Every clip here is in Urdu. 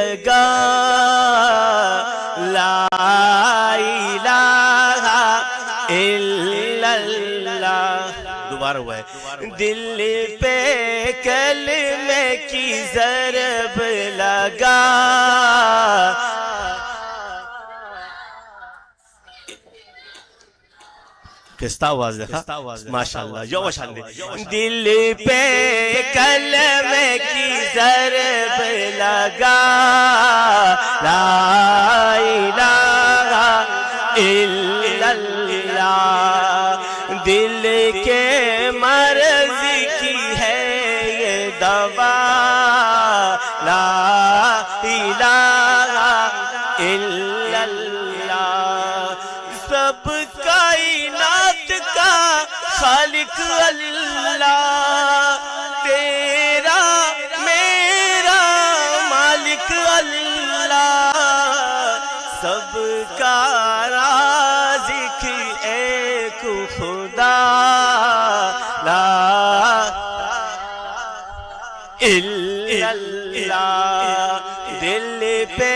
لگا لا الہ الا اللہ. دوبارہ ہوا ہے. دل پہ کلمے کی ضرب لگا کہستا آواز دیکھا ماشاءاللہ جو ماشاءاللہ. دل پہ کلمے کی ضرب لگا لا الہ الا اللہ. دل کے مرض کی ہے یہ دوا لا الہ الا اللہ. سب کائنات کا خالق اللہ، تیرا میرا مالک اللہ، سب کا رازق ایک خدا لا الا اللہ. دل پہ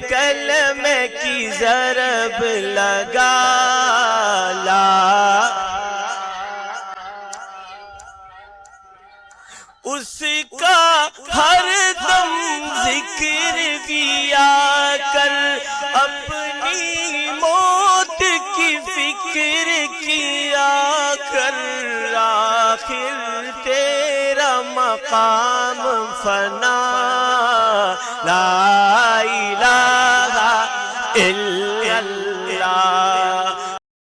کلمے کی ضرب لگا لا. اس کا ہر دم ذکر کیا کر، اپنی موت کی فکر کیا کر. آخر تیرا مقام فنا لا الہ الا